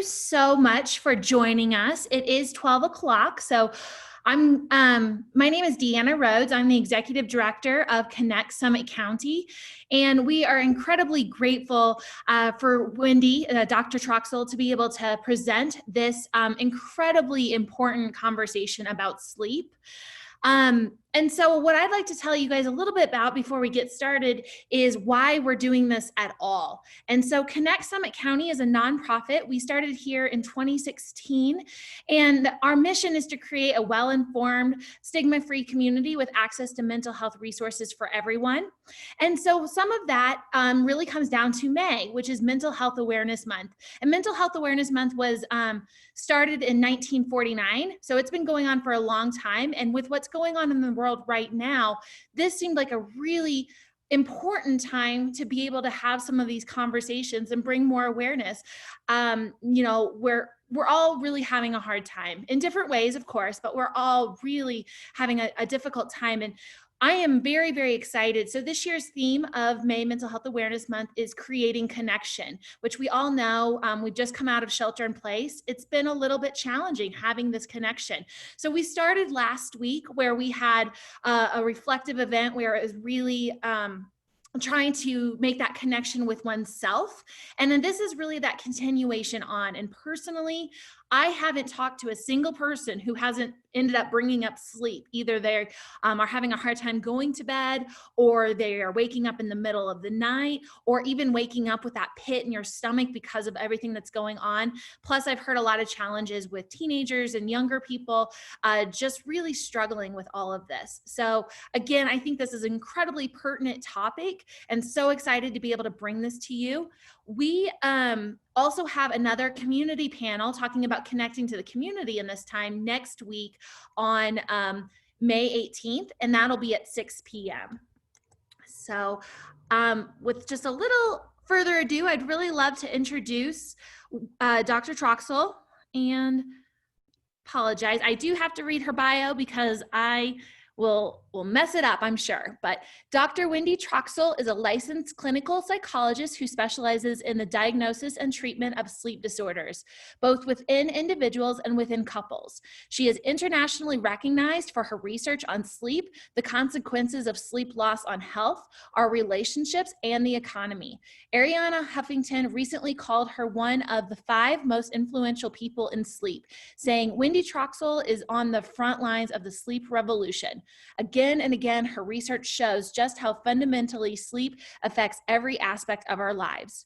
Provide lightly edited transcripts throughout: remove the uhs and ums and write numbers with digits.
So much for joining us. It is 12 o'clock. So my name is Deanna Rhodes. I'm the executive director of Connect Summit County. And we are incredibly grateful for Wendy, Dr. Troxel, to be able to present this incredibly important conversation about sleep. And so what I'd like to tell you guys a little bit about before we get started is why we're doing this at all. And so Connect Summit County is a nonprofit. We started here in 2016, and our mission is to create a well-informed, stigma-free community with access to mental health resources for everyone. And so some of that really comes down to May, which is Mental Health Awareness Month. And Mental Health Awareness Month was started in 1949, so it's been going on for a long time. And with what's going on in the world right now, this seemed like a really important time to be able to have some of these conversations and bring more awareness. You know, we're all really having a hard time in different ways, of course, but we're all really having a difficult time. And I am very, very excited. So this year's theme of May Mental Health Awareness Month is creating connection, which we all know, we've just come out of shelter in place. It's been a little bit challenging having this connection. So we started last week where we had a reflective event where it was really trying to make that connection with oneself. And then this is really that continuation on. And personally, I haven't talked to a single person who hasn't ended up bringing up sleep. Either they are having a hard time going to bed, or they are waking up in the middle of the night, or even waking up with that pit in your stomach because of everything that's going on. Plus, I've heard a lot of challenges with teenagers and younger people just really struggling with all of this. So again, I think this is an incredibly pertinent topic, and so excited to be able to bring this to you. We also have another community panel talking about connecting to the community in this time next week on May 18th, and that'll be at 6 p.m. So with just a little further ado, I'd really love to introduce Dr. Troxel, and apologize. I do have to read her bio because I will mess it up, I'm sure. But Dr. Wendy Troxel is a licensed clinical psychologist who specializes in the diagnosis and treatment of sleep disorders, both within individuals and within couples. She is internationally recognized for her research on sleep, the consequences of sleep loss on health, our relationships, and the economy. Arianna Huffington recently called her one of the 5 most influential people in sleep, saying, "Wendy Troxel is on the front lines of the sleep revolution." Again and again, her research shows just how fundamentally sleep affects every aspect of our lives.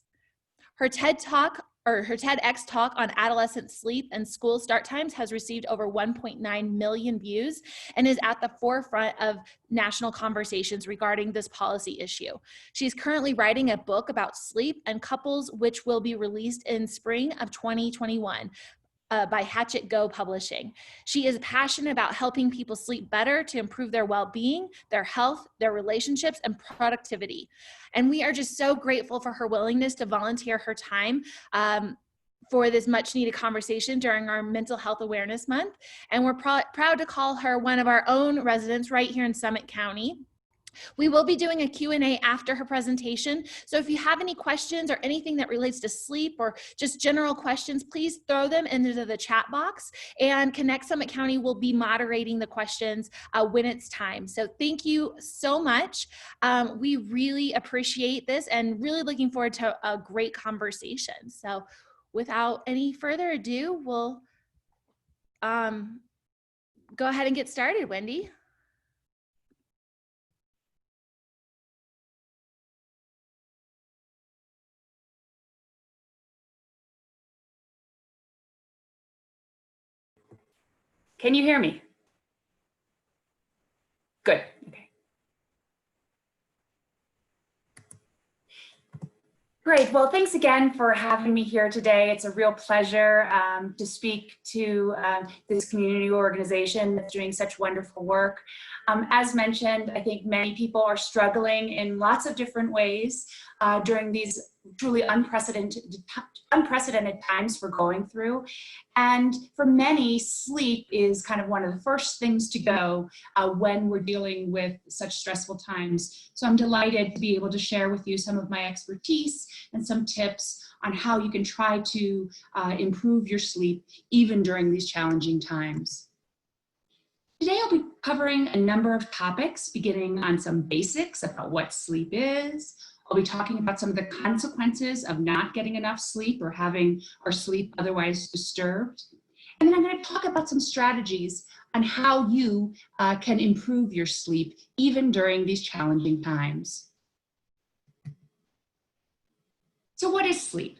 Her TEDx talk on adolescent sleep and school start times has received over 1.9 million views and is at the forefront of national conversations regarding this policy issue. She's currently writing a book about sleep and couples, which will be released in spring of 2021. By Hatchet Go Publishing. She is passionate about helping people sleep better to improve their well-being, their health, their relationships, and productivity. And we are just so grateful for her willingness to volunteer her time for this much needed conversation during our Mental Health Awareness Month. And we're proud to call her one of our own residents right here in Summit County. We will be doing a Q&A after her presentation. So if you have any questions or anything that relates to sleep or just general questions, please throw them into the chat box, and Connect Summit County will be moderating the questions when it's time. So thank you so much. We really appreciate this and really looking forward to a great conversation. So without any further ado, we'll go ahead and get started, Wendy. Can you hear me? Good. Okay. Great. Well, thanks again for having me here today. It's a real pleasure to speak to this community organization that's doing such wonderful work. As mentioned, I think many people are struggling in lots of different ways during these truly unprecedented times we're going through. And for many, sleep is kind of one of the first things to go when we're dealing with such stressful times. So I'm delighted to be able to share with you some of my expertise and some tips on how you can try to improve your sleep even during these challenging times. Today I'll be covering a number of topics, beginning on some basics about what sleep is. I'll be talking about some of the consequences of not getting enough sleep or having our sleep otherwise disturbed. And then I'm going to talk about some strategies on how you can improve your sleep even during these challenging times. So what is sleep?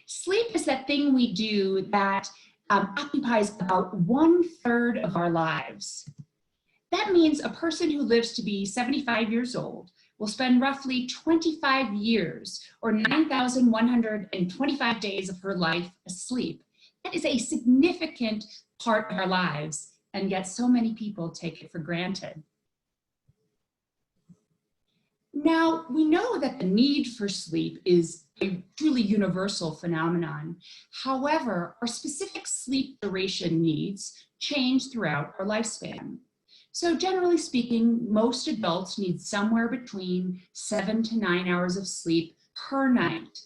Sleep is that thing we do that occupies about 1/3 of our lives. That means a person who lives to be 75 years old will spend roughly 25 years or 9,125 days of her life asleep. That is a significant part of our lives, and yet so many people take it for granted. Now, we know that the need for sleep is a truly universal phenomenon. However, our specific sleep duration needs change throughout our lifespan. So generally speaking, most adults need somewhere between 7 to 9 hours of sleep per night.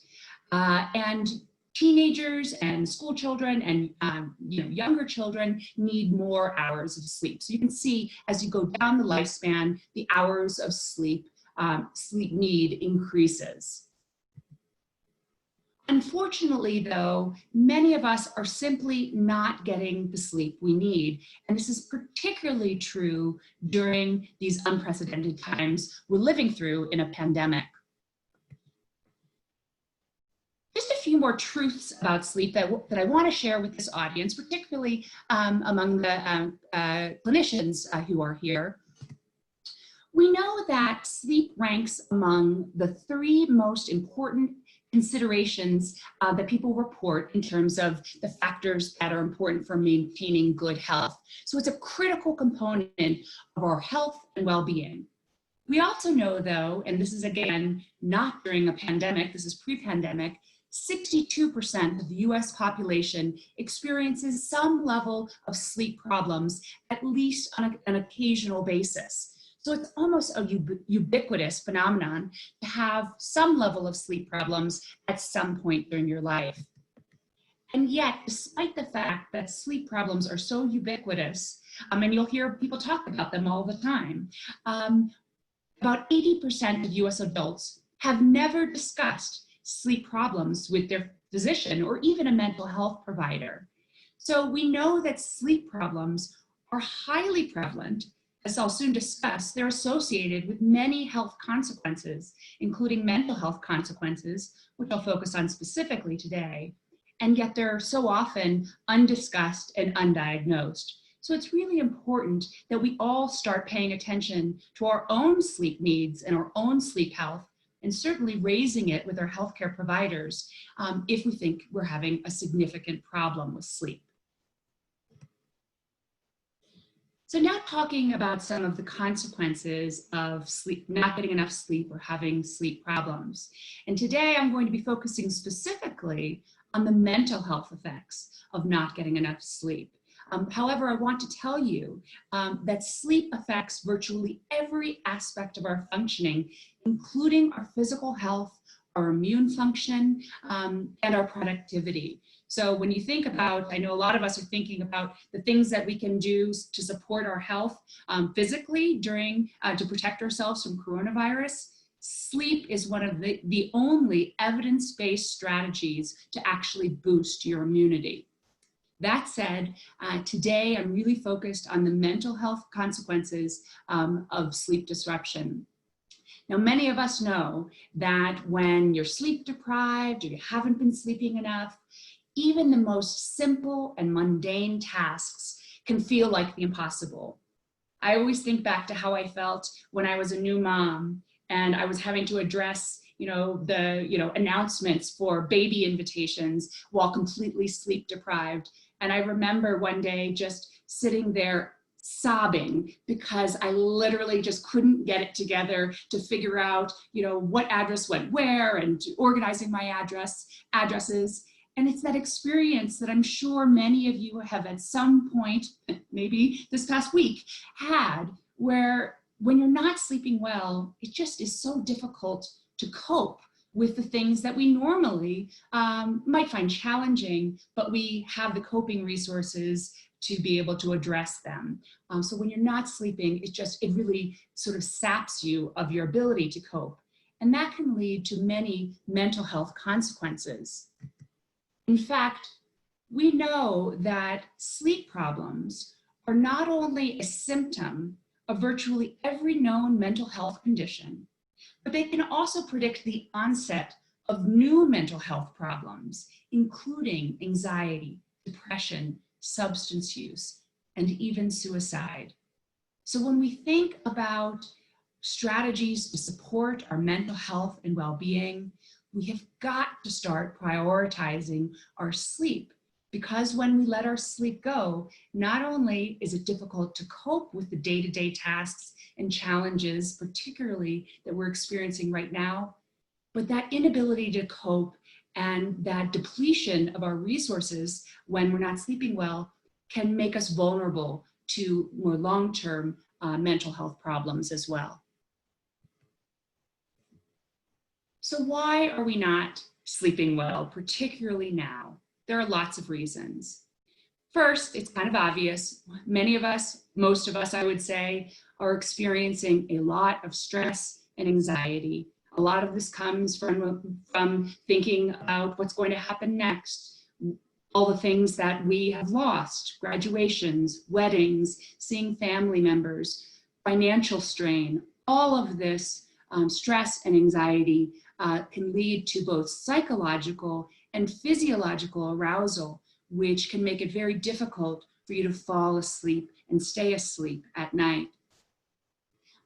And teenagers and school children and younger children need more hours of sleep. So you can see as you go down the lifespan, the hours of sleep need increases. Unfortunately, though, many of us are simply not getting the sleep we need. And this is particularly true during these unprecedented times we're living through in a pandemic. Just a few more truths about sleep that I want to share with this audience, particularly among the clinicians who are here. We know that sleep ranks among the 3 most important considerations that people report in terms of the factors that are important for maintaining good health. So it's a critical component of our health and well-being. We also know, though, and this is again not during a pandemic, this is pre-pandemic, 62% of the US population experiences some level of sleep problems, at least on an occasional basis. So it's almost a ubiquitous phenomenon to have some level of sleep problems at some point during your life. And yet, despite the fact that sleep problems are so ubiquitous, and you'll hear people talk about them all the time, about 80% of US adults have never discussed sleep problems with their physician or even a mental health provider. So we know that sleep problems are highly prevalent. As I'll soon discuss, they're associated with many health consequences, including mental health consequences, which I'll focus on specifically today, and yet they're so often undiscussed and undiagnosed. So it's really important that we all start paying attention to our own sleep needs and our own sleep health, and certainly raising it with our healthcare providers if we think we're having a significant problem with sleep. So now talking about some of the consequences of sleep, not getting enough sleep or having sleep problems. And today I'm going to be focusing specifically on the mental health effects of not getting enough sleep. However, I want to tell you that sleep affects virtually every aspect of our functioning, including our physical health, our immune function, and our productivity. So when you think about, I know a lot of us are thinking about the things that we can do to support our health physically to protect ourselves from coronavirus. Sleep is one of the only evidence-based strategies to actually boost your immunity. That said, today I'm really focused on the mental health consequences of sleep disruption. Now, many of us know that when you're sleep deprived or you haven't been sleeping enough, even the most simple and mundane tasks can feel like the impossible. I always think back to how I felt when I was a new mom and I was having to address the announcements for baby invitations while completely sleep deprived. And I remember one day just sitting there sobbing because I literally just couldn't get it together to figure out, what address went where and organizing my addresses. And it's that experience that I'm sure many of you have at some point, maybe this past week, had, where when you're not sleeping well, it just is so difficult to cope with the things that we normally might find challenging, but we have the coping resources to be able to address them. So when you're not sleeping, it really sort of saps you of your ability to cope. And that can lead to many mental health consequences. In fact, we know that sleep problems are not only a symptom of virtually every known mental health condition, but they can also predict the onset of new mental health problems, including anxiety, depression, substance use, and even suicide. So when we think about strategies to support our mental health and well-being, we have got to start prioritizing our sleep, because when we let our sleep go, not only is it difficult to cope with the day-to-day tasks and challenges, particularly that we're experiencing right now, but that inability to cope and that depletion of our resources when we're not sleeping well can make us vulnerable to more long-term mental health problems as well. So why are we not sleeping well, particularly now? There are lots of reasons. First, it's kind of obvious. Many of us, most of us, I would say, are experiencing a lot of stress and anxiety. A lot of this comes from thinking about what's going to happen next, all the things that we have lost, graduations, weddings, seeing family members, financial strain. All of this stress and anxiety can lead to both psychological and physiological arousal, which can make it very difficult for you to fall asleep and stay asleep at night.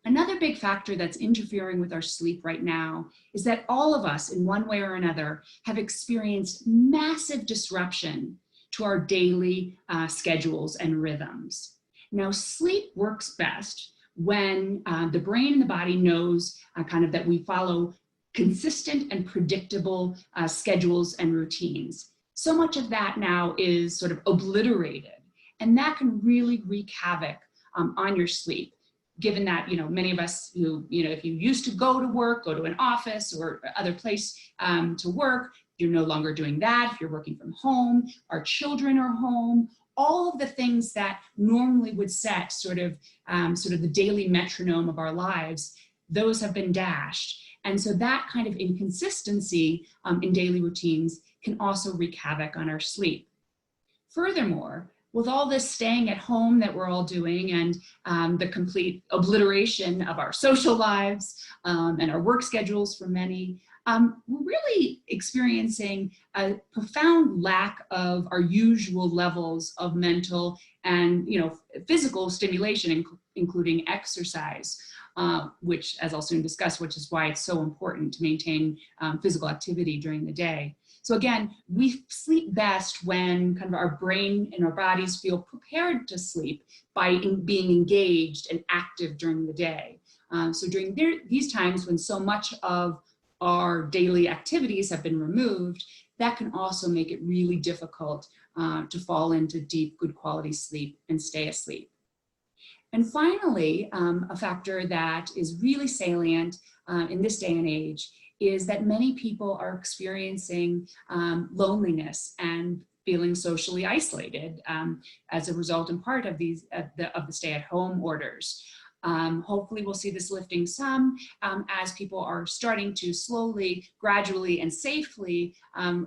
Another big factor that's interfering with our sleep right now is that all of us, in one way or another, have experienced massive disruption to our daily schedules and rhythms. Now, sleep works best when the brain and the body knows kind of that we follow consistent and predictable schedules and routines. So much of that now is sort of obliterated, and that can really wreak havoc on your sleep. Given that, many of us who, if you used to go to work, go to an office or other place to work, you're no longer doing that. If you're working from home, our children are home, all of the things that normally would set sort of the daily metronome of our lives, those have been dashed. And so that kind of inconsistency in daily routines can also wreak havoc on our sleep. Furthermore, with all this staying at home that we're all doing and the complete obliteration of our social lives and our work schedules for many, we're really experiencing a profound lack of our usual levels of mental and physical stimulation, including exercise. Which, as I'll soon discuss, which is why it's so important to maintain physical activity during the day. So again, we sleep best when kind of our brain and our bodies feel prepared to sleep by being engaged and active during the day. So during these times when so much of our daily activities have been removed, that can also make it really difficult to fall into deep, good quality sleep and stay asleep. And finally, a factor that is really salient in this day and age is that many people are experiencing loneliness and feeling socially isolated as a result in part of the stay-at-home orders. Hopefully we'll see this lifting some as people are starting to slowly, gradually, and safely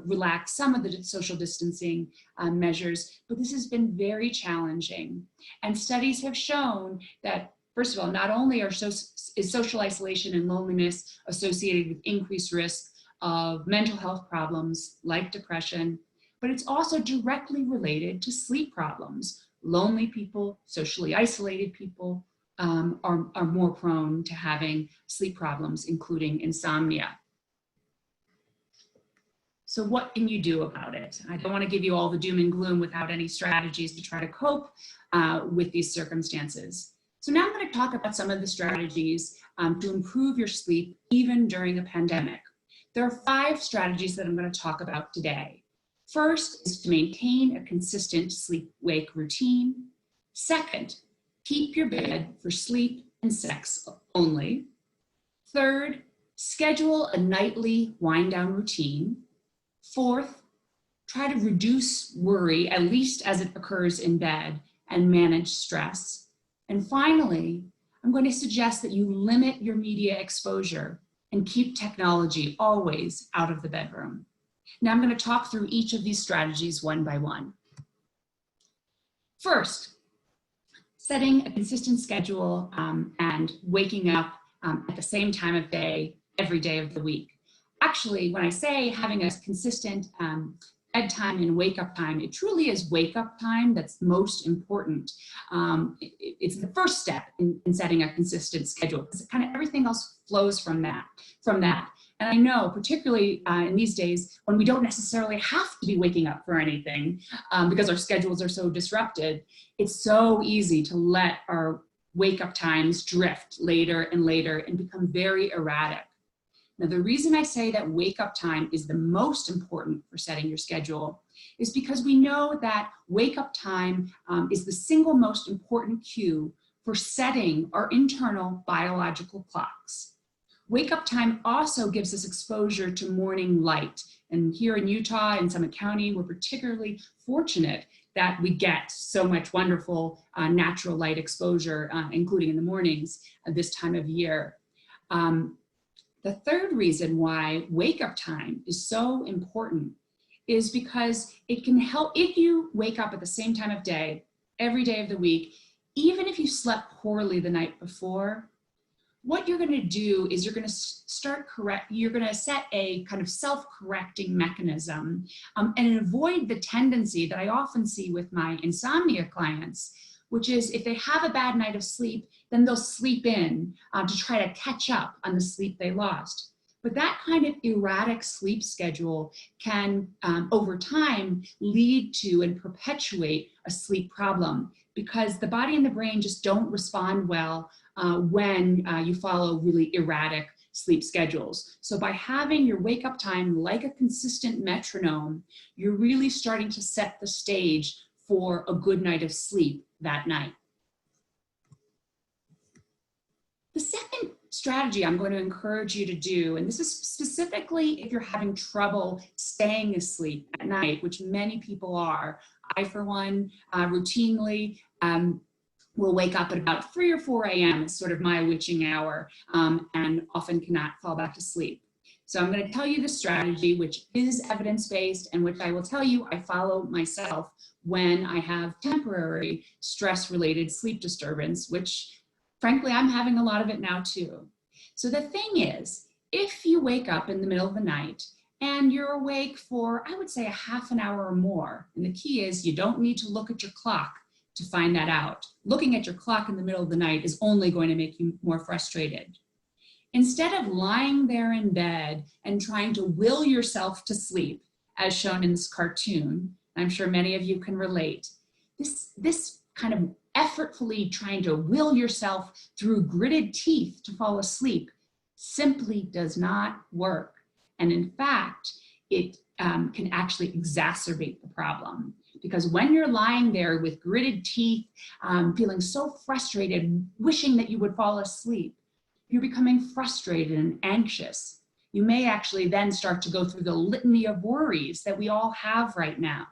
relax some of the social distancing measures, but this has been very challenging. And studies have shown that, first of all, not only is social isolation and loneliness associated with increased risk of mental health problems like depression, but it's also directly related to sleep problems. Lonely people, socially isolated people, are more prone to having sleep problems, including insomnia. So what can you do about it? I don't want to give you all the doom and gloom without any strategies to try to cope with these circumstances. So now I'm going to talk about some of the strategies to improve your sleep even during a pandemic. There are 5 strategies that I'm going to talk about today. First is to maintain a consistent sleep-wake routine. Second, keep your bed for sleep and sex only. Third, schedule a nightly wind down routine. Fourth, try to reduce worry, at least as it occurs in bed, and manage stress. And finally, I'm going to suggest that you limit your media exposure and keep technology always out of the bedroom. Now I'm going to talk through each of these strategies one by one. First, setting a consistent schedule and waking up at the same time of day every day of the week. Actually, when I say having a consistent bedtime and wake up time, it truly is wake up time that's most important. It's the first step in setting a consistent schedule, because kind of everything else flows from that. And I know, particularly in these days, when we don't necessarily have to be waking up for anything because our schedules are so disrupted, it's so easy to let our wake up times drift later and later and become very erratic. Now, the reason I say that wake up time is the most important for setting your schedule is because we know that wake up time is the single most important cue for setting our internal biological clocks. Wake up time also gives us exposure to morning light. And here in Utah and Summit County, we're particularly fortunate that we get so much wonderful natural light exposure, including in the mornings at this time of year. The third reason why wake-up time is so important is because it can help if you wake up at the same time of day, every day of the week, even if you slept poorly the night before. What you're going to do is you're going to set a kind of self-correcting mechanism and avoid the tendency that I often see with my insomnia clients, which is if they have a bad night of sleep, then they'll sleep in to try to catch up on the sleep they lost. But that kind of erratic sleep schedule can, over time, lead to and perpetuate a sleep problem because the body and the brain just don't respond well when you follow really erratic sleep schedules. So by having your wake up time like a consistent metronome, you're really starting to set the stage for a good night of sleep that night. The second strategy I'm going to encourage you to do, and this is specifically if you're having trouble staying asleep at night, which many people are. I, for one, routinely will wake up at about 3 or 4 a.m. It's sort of my witching hour and often cannot fall back to sleep. So I'm going to tell you the strategy, which is evidence-based and which I will tell you I follow myself when I have temporary stress-related sleep disturbance, which frankly, I'm having a lot of it now too. So the thing is, if you wake up in the middle of the night and you're awake for, I would say, a half an hour or more, and the key is you don't need to look at your clock to find that out. Looking at your clock in the middle of the night is only going to make you more frustrated. Instead of lying there in bed and trying to will yourself to sleep, as shown in this cartoon, I'm sure many of you can relate, this kind of effortfully trying to will yourself through gritted teeth to fall asleep simply does not work. And in fact, it can actually exacerbate the problem. Because when you're lying there with gritted teeth, feeling so frustrated, wishing that you would fall asleep, you're becoming frustrated and anxious. You may actually then start to go through the litany of worries that we all have right now.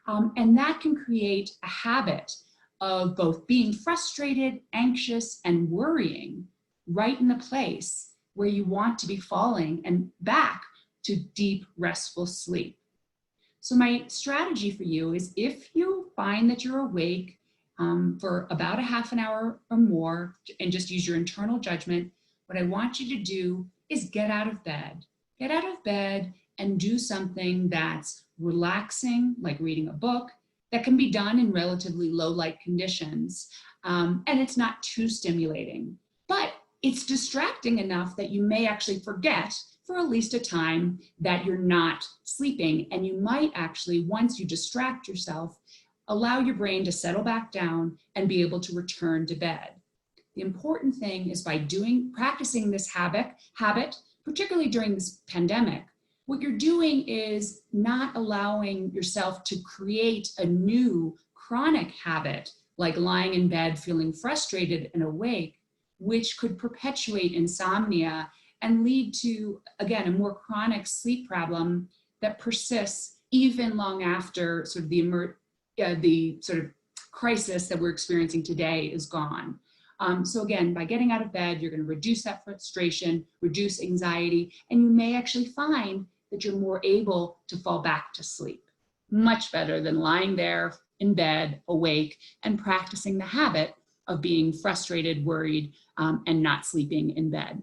And that can create a habit of both being frustrated, anxious, and worrying right in the place where you want to be falling and back to deep, restful sleep. So my strategy for you is if you find that you're awake for about a half an hour or more and just use your internal judgment, what I want you to do is get out of bed. Get out of bed and do something that's relaxing, like reading a book, that can be done in relatively low light conditions. And it's not too stimulating, but it's distracting enough that you may actually forget for at least a time that you're not sleeping. And you might actually, once you distract yourself, allow your brain to settle back down and be able to return to bed. The important thing is by practicing this habit, particularly during this pandemic, what you're doing is not allowing yourself to create a new chronic habit, like lying in bed feeling frustrated and awake, which could perpetuate insomnia and lead to, again, a more chronic sleep problem that persists even long after sort of the sort of crisis that we're experiencing today is gone. So again, by getting out of bed, you're going to reduce that frustration, reduce anxiety, and you may actually find that you're more able to fall back to sleep. Much better than lying there in bed, awake, and practicing the habit of being frustrated, worried, and not sleeping in bed.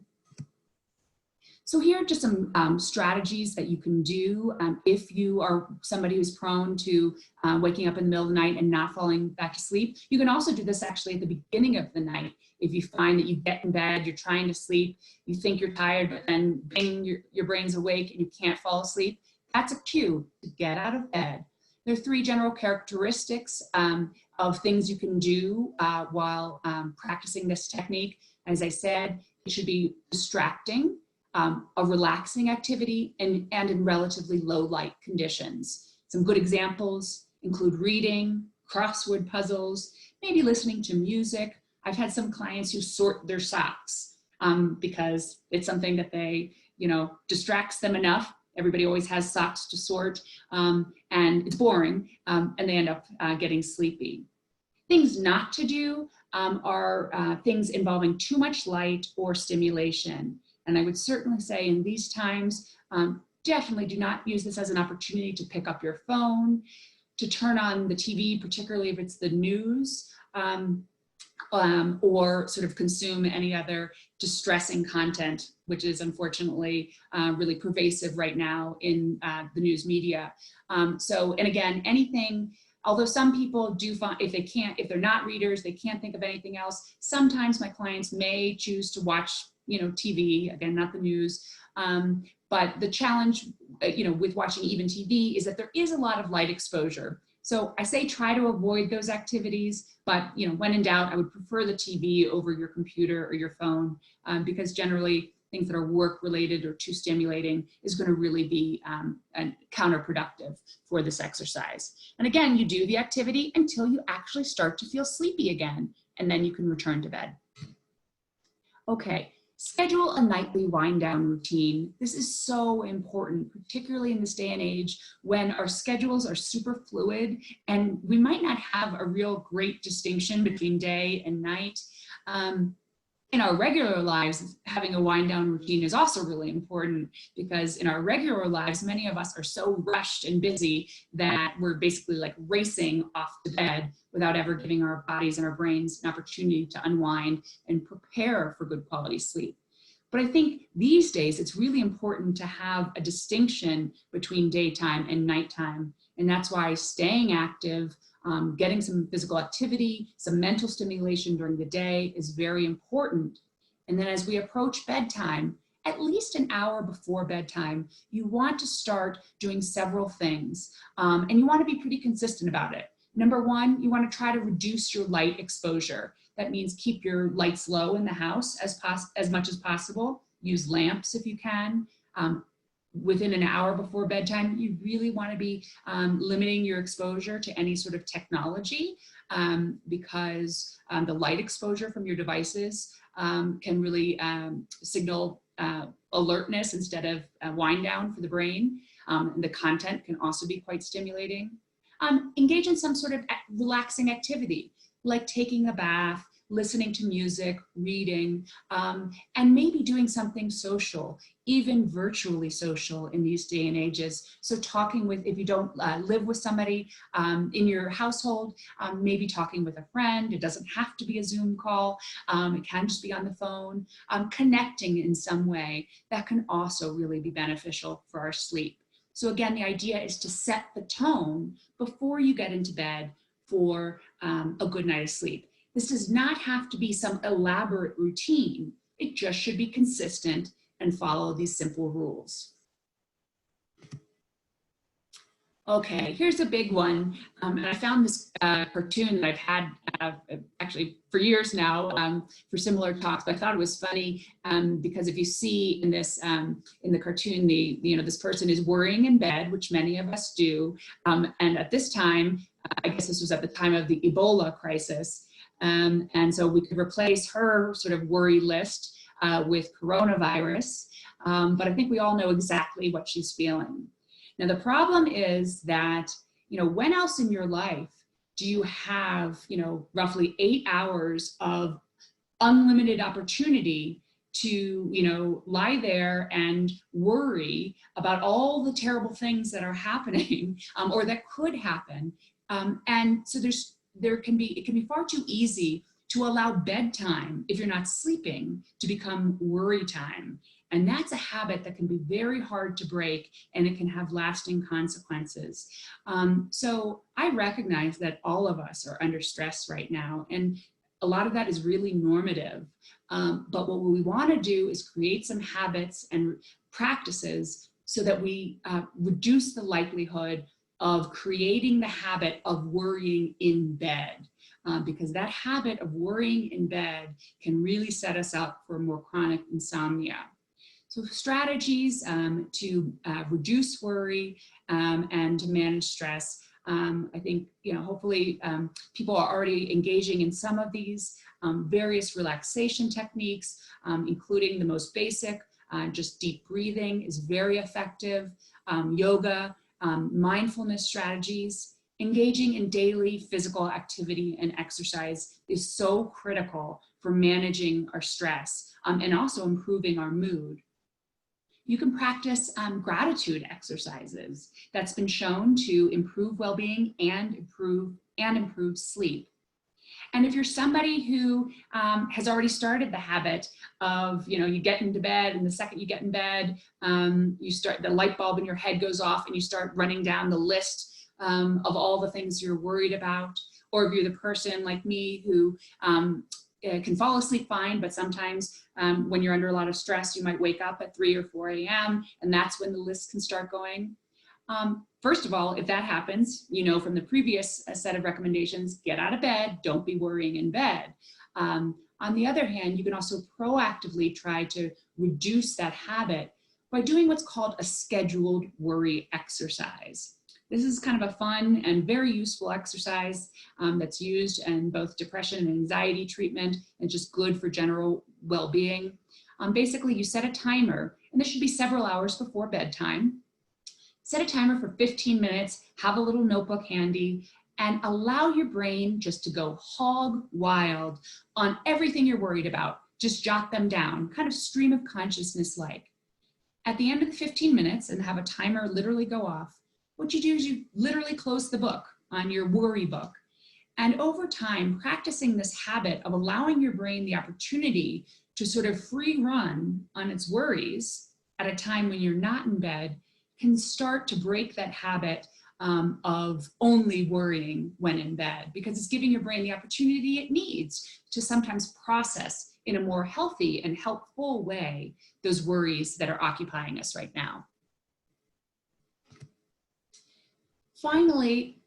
So here are just some strategies that you can do if you are somebody who's prone to waking up in the middle of the night and not falling back to sleep. You can also do this actually at the beginning of the night. If you find that you get in bed, you're trying to sleep, you think you're tired, but then bang, your brain's awake and you can't fall asleep, that's a cue to get out of bed. There are 3 general characteristics of things you can do while practicing this technique. As I said, it should be distracting, a relaxing activity, and in relatively low light conditions. Some good examples include reading, crossword puzzles, maybe listening to music. I've had some clients who sort their socks because it's something that they, distracts them enough. Everybody always has socks to sort, and it's boring, and they end up getting sleepy. Things not to do are things involving too much light or stimulation. And I would certainly say in these times, definitely do not use this as an opportunity to pick up your phone, to turn on the TV, particularly if it's the news, or sort of consume any other distressing content, which is unfortunately really pervasive right now in the news media. And again, anything, although some people do find, if they're not readers, they can't think of anything else, sometimes my clients may choose to watch TV, again, not the news. But the challenge, with watching even TV is that there is a lot of light exposure. So I say try to avoid those activities, but when in doubt, I would prefer the TV over your computer or your phone because generally things that are work related or too stimulating is going to really be counterproductive for this exercise. And again, you do the activity until you actually start to feel sleepy again, and then you can return to bed. Okay. Schedule a nightly wind down routine. This is so important, particularly in this day and age when our schedules are super fluid and we might not have a real great distinction between day and night. In our regular lives, having a wind down routine is also really important because in our regular lives, many of us are so rushed and busy that we're basically like racing off to bed without ever giving our bodies and our brains an opportunity to unwind and prepare for good quality sleep. But I think these days, it's really important to have a distinction between daytime and nighttime. And that's why staying active, getting some physical activity, some mental stimulation during the day is very important. And then as we approach bedtime, at least an hour before bedtime, you want to start doing several things. And you want to be pretty consistent about it. Number 1, you want to try to reduce your light exposure. That means keep your lights low in the house as much as possible. Use lamps if you can. Within an hour before bedtime, you really want to be limiting your exposure to any sort of technology because the light exposure from your devices can really signal alertness instead of wind down for the brain. And the content can also be quite stimulating. Engage in some sort of relaxing activity, like taking a bath, listening to music, reading, and maybe doing something social, even virtually social in these day and ages. So talking with, if you don't live with somebody in your household, maybe talking with a friend. It doesn't have to be a Zoom call. It can just be on the phone. Connecting in some way, that can also really be beneficial for our sleep. So again, the idea is to set the tone before you get into bed for a good night of sleep. This does not have to be some elaborate routine. It just should be consistent and follow these simple rules. Okay, here's a big one. And I found this cartoon that I've had actually for years now for similar talks, but I thought it was funny because if you see in this, in the cartoon, this person is worrying in bed, which many of us do. And at this time, I guess this was at the time of the Ebola crisis. And so we could replace her sort of worry list with coronavirus, but I think we all know exactly what she's feeling. Now, the problem is that, when else in your life do you have, roughly 8 hours of unlimited opportunity to, there lie and worry about all the terrible things that are happening or that could happen. And so it can be far too easy to allow bedtime, if you're not sleeping, to become worry time. And that's a habit that can be very hard to break, and it can have lasting consequences. So I recognize that all of us are under stress right now, and a lot of that is really normative. But what we want to do is create some habits and practices so that we reduce the likelihood of creating the habit of worrying in bed. Because that habit of worrying in bed can really set us up for more chronic insomnia. So strategies to reduce worry and to manage stress. I think, hopefully people are already engaging in some of these various relaxation techniques, including the most basic, just deep breathing is very effective, yoga, mindfulness strategies. Engaging in daily physical activity and exercise is so critical for managing our stress and also improving our mood. You can practice gratitude exercises. That's been shown to improve well-being and improve sleep. And if you're somebody who has already started the habit of, you get into bed, and the second you get in bed, the light bulb in your head goes off and you start running down the list of all the things you're worried about. Or if you're the person like me who can fall asleep fine, but sometimes when you're under a lot of stress, you might wake up at 3 or 4 a.m. and that's when the list can start going. First of all, if that happens, from the previous set of recommendations, get out of bed, don't be worrying in bed. On the other hand, you can also proactively try to reduce that habit by doing what's called a scheduled worry exercise. This is kind of a fun and very useful exercise that's used in both depression and anxiety treatment, and just good for general well-being. Basically, you set a timer, and this should be several hours before bedtime. Set a timer for 15 minutes, have a little notebook handy, and allow your brain just to go hog wild on everything you're worried about. Just jot them down, kind of stream of consciousness like. At the end of the 15 minutes, and have a timer literally go off, what you do is you literally close the book on your worry book. And over time, practicing this habit of allowing your brain the opportunity to sort of free run on its worries at a time when you're not in bed can start to break that habit of only worrying when in bed, because it's giving your brain the opportunity it needs to sometimes process in a more healthy and helpful way those worries that are occupying us right now. Finally,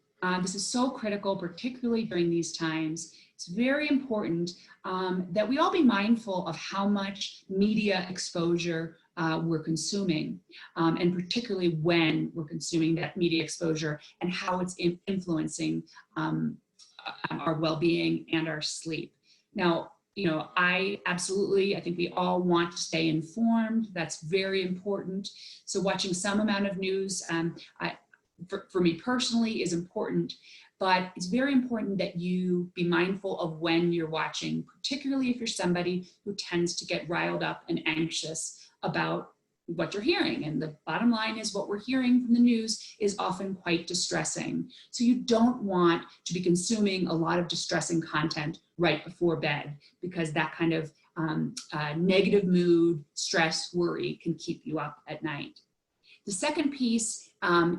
this is so critical, particularly during these times. It's very important that we all be mindful of how much media exposure we're consuming, and particularly when we're consuming that media exposure and how it's influencing our well-being and our sleep. Now, I think we all want to stay informed. That's very important. So watching some amount of news, for me personally, is important, but it's very important that you be mindful of when you're watching, particularly if you're somebody who tends to get riled up and anxious about what you're hearing. And the bottom line is, what we're hearing from the news is often quite distressing. So you don't want to be consuming a lot of distressing content right before bed, because that kind of negative mood, stress, worry can keep you up at night. The second piece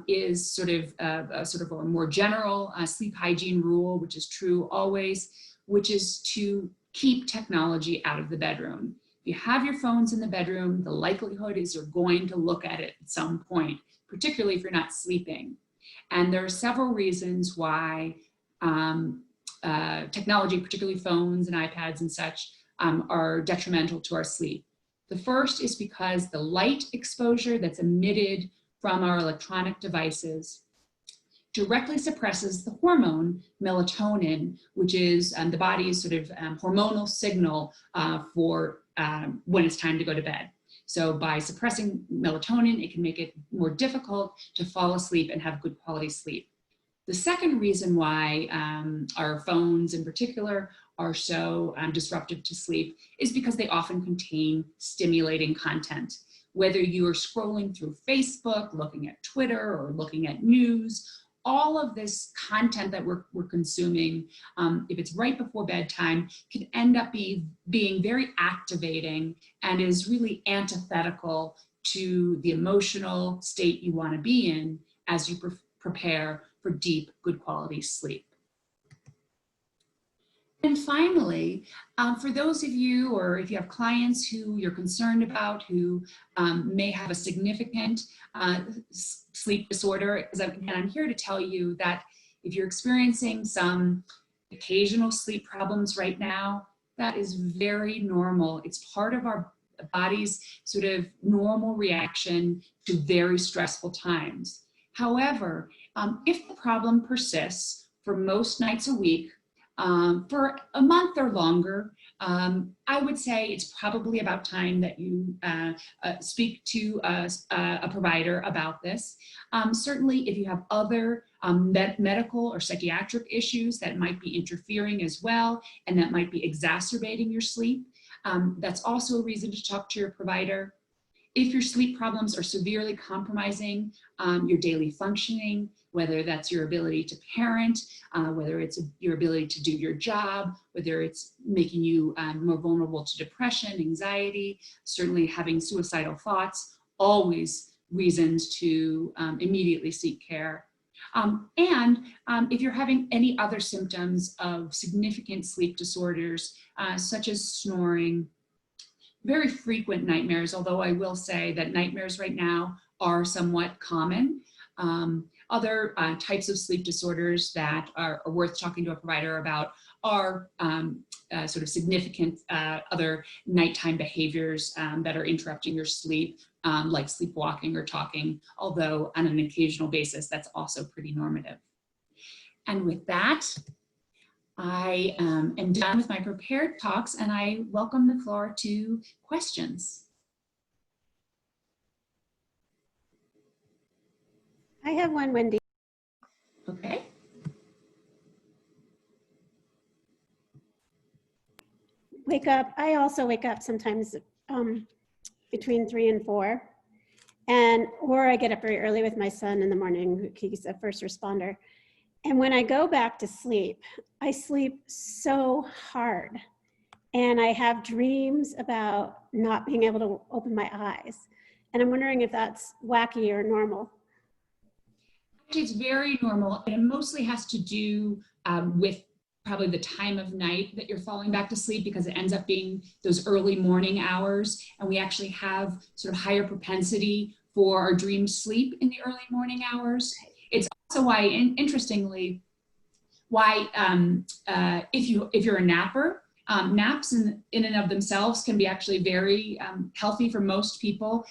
is sort of a more general sleep hygiene rule, which is true always, which is to keep technology out of the bedroom. If you have your phones in the bedroom, the likelihood is you're going to look at it at some point, particularly if you're not sleeping. And there are several reasons why technology, particularly phones and iPads and such, are detrimental to our sleep. The first is because the light exposure that's emitted from our electronic devices directly suppresses the hormone melatonin, which is the body's sort of hormonal signal for when it's time to go to bed. So by suppressing melatonin, it can make it more difficult to fall asleep and have good quality sleep. The second reason why our phones in particular are so disruptive to sleep is because they often contain stimulating content. Whether you are scrolling through Facebook, looking at Twitter, or looking at news, all of this content that we're consuming, if it's right before bedtime, can end up being very activating and is really antithetical to the emotional state you want to be in as you prepare for deep, good quality sleep. And finally, for those of you, or if you have clients who you're concerned about, who may have a significant sleep disorder, because I'm here to tell you that if you're experiencing some occasional sleep problems right now, that is very normal. It's part of our body's sort of normal reaction to very stressful times. However, if the problem persists for most nights a week, for a month or longer, I would say it's probably about time that you speak to a provider about this. Certainly, if you have other medical or psychiatric issues that might be interfering as well, and that might be exacerbating your sleep, that's also a reason to talk to your provider. If your sleep problems are severely compromising your daily functioning, whether that's your ability to parent, whether it's your ability to do your job, whether it's making you more vulnerable to depression, anxiety, certainly having suicidal thoughts, always reasons to immediately seek care. If you're having any other symptoms of significant sleep disorders, such as snoring, very frequent nightmares, although I will say that nightmares right now are somewhat common. Other types of sleep disorders that are worth talking to a provider about are sort of significant other nighttime behaviors that are interrupting your sleep, like sleepwalking or talking, although on an occasional basis, that's also pretty normative. And with that, I am done with my prepared talks, and I welcome the floor to questions. I have one, Wendy. Okay. I also wake up sometimes between 3 and 4, or I get up very early with my son in the morning. He's a first responder. And when I go back to sleep, I sleep so hard, and I have dreams about not being able to open my eyes. And I'm wondering if that's wacky or normal. It's very normal, and it mostly has to do with probably the time of night that you're falling back to sleep, because it ends up being those early morning hours, and we actually have sort of higher propensity for our dream sleep in the early morning hours. It's also why, interestingly, why if you're a napper, naps in and of themselves can be actually very healthy for most people,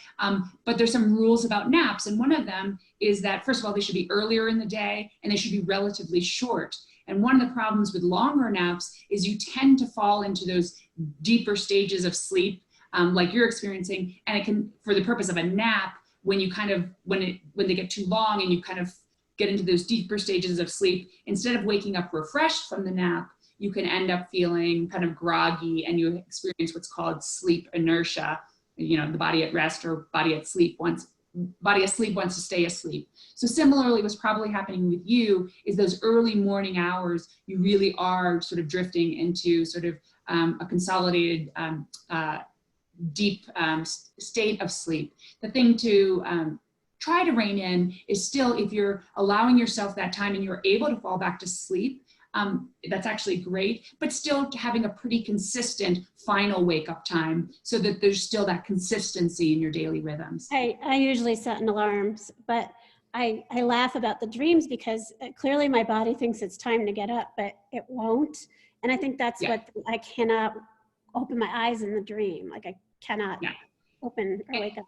but there's some rules about naps, and one of them is that, first of all, they should be earlier in the day, and they should be relatively short. And one of the problems with longer naps is you tend to fall into those deeper stages of sleep, like you're experiencing, and it can, for the purpose of a nap, when you kind of, when they get too long and you kind of get into those deeper stages of sleep, instead of waking up refreshed from the nap, you can end up feeling kind of groggy, and you experience what's called sleep inertia. You know, the body at rest or body asleep wants to stay asleep. So similarly, what's probably happening with you is those early morning hours, you really are sort of drifting into sort of a consolidated deep state of sleep. The thing to try to rein in is still, if you're allowing yourself that time and you're able to fall back to sleep, that's actually great, but still having a pretty consistent final wake up time so that there's still that consistency in your daily rhythms. I usually set an alarm, but I laugh about the dreams because clearly my body thinks it's time to get up, but it won't. And I think that's what I cannot open my eyes in the dream. Like I cannot open or wake up.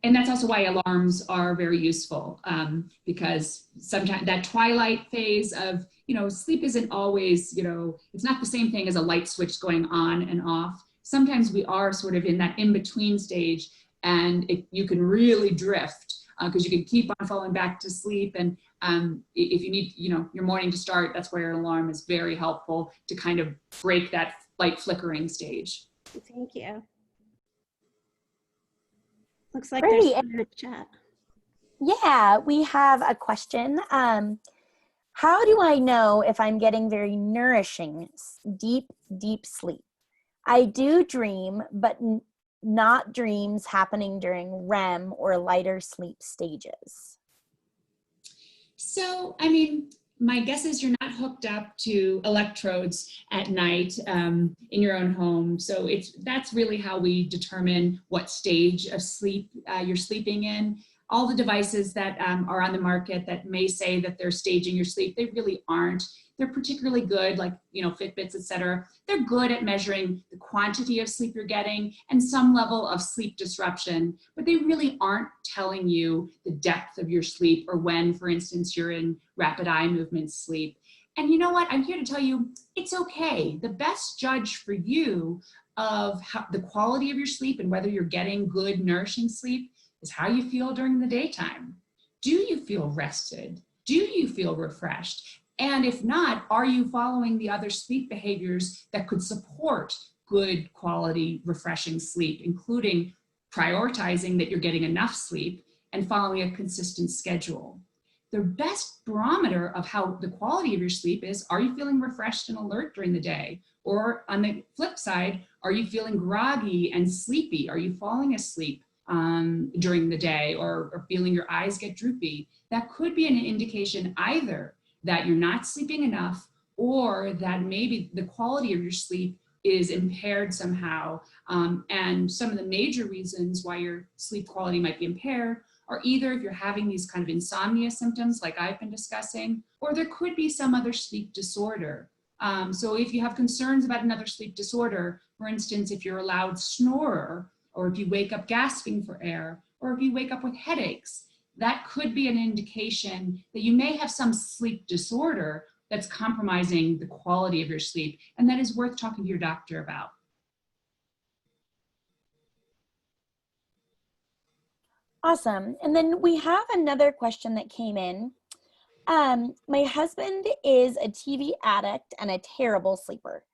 And that's also why alarms are very useful, because sometimes that twilight phase of, sleep isn't always, it's not the same thing as a light switch going on and off. sometimes we are sort of in that in-between stage, and you can really drift because you can keep on falling back to sleep. And if you need, your morning to start, that's where your alarm is very helpful to kind of break that light flickering stage. Thank you. Looks like Great. there's some in the chat. Yeah, we have a question. How do I know if I'm getting very nourishing, deep sleep? I do dream, but not dreams happening during REM or lighter sleep stages. So, I mean, my guess is you're not hooked up to electrodes at night in your own home. So that's really how we determine what stage of sleep you're sleeping in. All the devices that are on the market that may say that they're staging your sleep, they really aren't. They're particularly good, like, Fitbits, et cetera. They're good at measuring the quantity of sleep you're getting and some level of sleep disruption, but they really aren't telling you the depth of your sleep or when, for instance, you're in rapid eye movement sleep. And you know what? I'm here to tell you, it's okay. The best judge for you of the quality of your sleep and whether you're getting good, nourishing sleep is how you feel during the daytime. Do you feel rested? Do you feel refreshed? And if not, are you following the other sleep behaviors that could support good quality, refreshing sleep, including prioritizing that you're getting enough sleep and following a consistent schedule? The best barometer of how the quality of your sleep is, are you feeling refreshed and alert during the day? Or on the flip side, are you feeling groggy and sleepy? Are you falling asleep during the day or feeling your eyes get droopy? That could be an indication either that you're not sleeping enough or that maybe the quality of your sleep is impaired somehow. And some of the major reasons why your sleep quality might be impaired are either if you're having these kind of insomnia symptoms like I've been discussing, or there could be some other sleep disorder. So if you have concerns about another sleep disorder, for instance, if you're a loud snorer, or if you wake up gasping for air, or if you wake up with headaches, that could be an indication that you may have some sleep disorder that's compromising the quality of your sleep, and that is worth talking to your doctor about. Awesome. And then we have another question that came in. My husband is a TV addict and a terrible sleeper.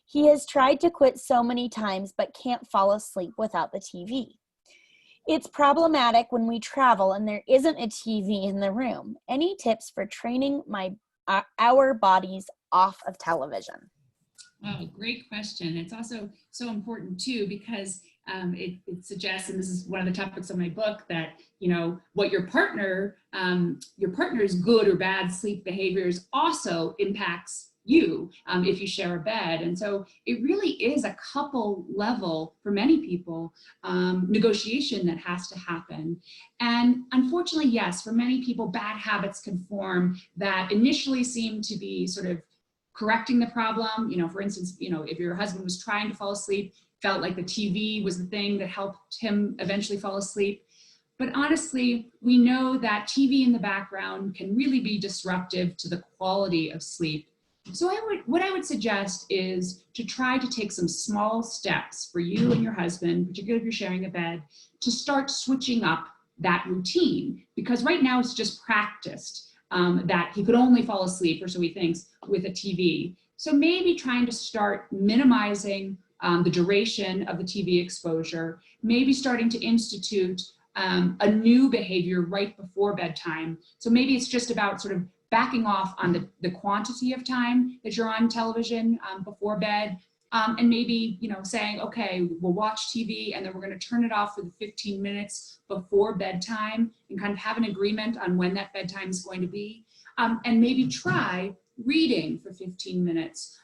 He has tried to quit so many times, but can't fall asleep without the TV. It's problematic when we travel and there isn't a TV in the room. Any tips for training our bodies off of television? Oh, great question. It's also so important too, because it suggests, and this is one of the topics of my book, that what your partner's good or bad sleep behaviors also impacts you if you share a bed. And so it really is a couple level, for many people, negotiation that has to happen. And unfortunately, yes, for many people, bad habits can form that initially seem to be sort of correcting the problem. For instance, if your husband was trying to fall asleep, felt like the TV was the thing that helped him eventually fall asleep. But honestly, we know that TV in the background can really be disruptive to the quality of sleep. So what I would suggest is to try to take some small steps for you and your husband, particularly if you're sharing a bed, to start switching up that routine. Because right now it's just practiced that he could only fall asleep, or so he thinks, with a TV. So maybe trying to start minimizing the duration of the TV exposure, maybe starting to institute a new behavior right before bedtime. So maybe it's just about sort of backing off on the quantity of time that you're on television before bed, and maybe saying, okay, we'll watch TV and then we're going to turn it off for the 15 minutes before bedtime, and kind of have an agreement on when that bedtime is going to be, and maybe try reading for 15 minutes,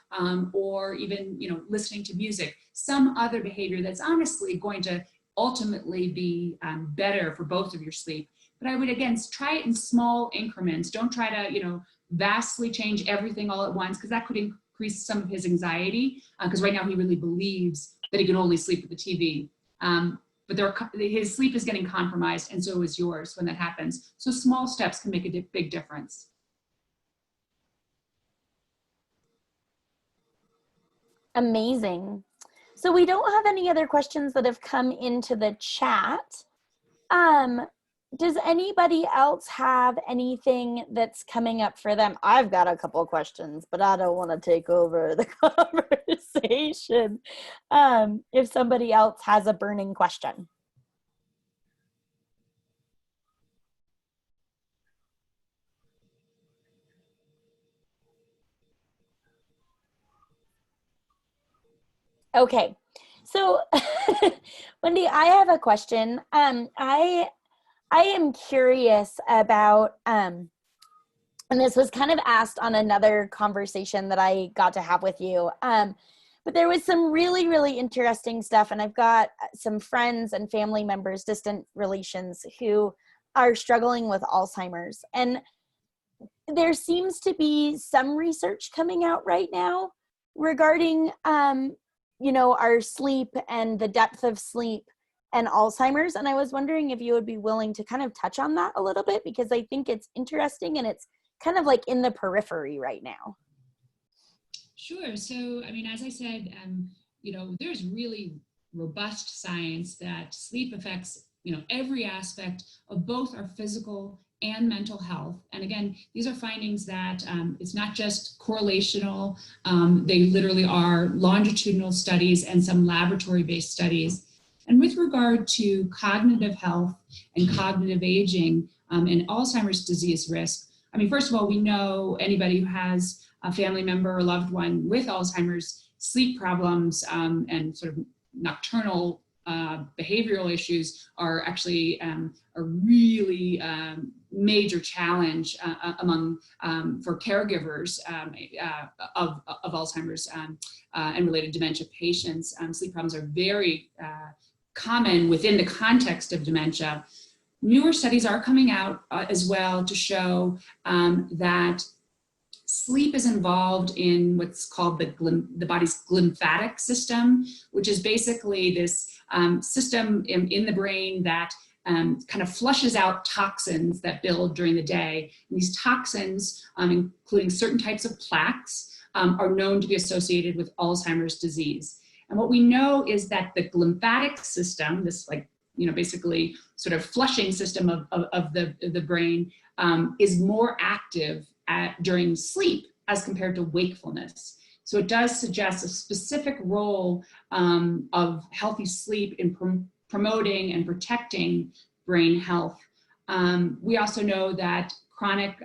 or even listening to music, some other behavior that's honestly going to ultimately be better for both of your sleep. But I would, again, try it in small increments. Don't try to, vastly change everything all at once, because that could increase some of his anxiety, because right now he really believes that he can only sleep with the TV. But his sleep is getting compromised, and so is yours when that happens. So small steps can make a big difference. Amazing. So we don't have any other questions that have come into the chat. Does anybody else have anything that's coming up for them? I've got a couple of questions, but I don't want to take over the conversation. If somebody else has a burning question. Okay, so Wendy, I have a question. I am curious about, and this was kind of asked on another conversation that I got to have with you, but there was some really, really interesting stuff, and I've got some friends and family members, distant relations, who are struggling with Alzheimer's, and there seems to be some research coming out right now regarding, you know, our sleep and the depth of sleep and Alzheimer's. And I was wondering if you would be willing to kind of touch on that a little bit, because I think it's interesting and it's kind of like in the periphery right now. Sure. So, I mean, as I said, you know, there's really robust science that sleep affects, you know, every aspect of both our physical and mental health. And again, these are findings that it's not just correlational, they literally are longitudinal studies and some laboratory-based studies. And with regard to cognitive health and cognitive aging and Alzheimer's disease risk, I mean, first of all, we know anybody who has a family member or loved one with Alzheimer's, sleep problems and sort of nocturnal behavioral issues are actually a really major challenge among for caregivers of Alzheimer's and related dementia patients. Sleep problems are very common within the context of dementia. Newer studies are coming out as well to show that sleep is involved in what's called the body's glymphatic system, which is basically this system in the brain that kind of flushes out toxins that build during the day. And these toxins, including certain types of plaques, are known to be associated with Alzheimer's disease. And what we know is that the glymphatic system, this like, you know, basically sort of flushing system of the brain is more active during sleep as compared to wakefulness. So it does suggest a specific role of healthy sleep in promoting and protecting brain health. We also know that chronic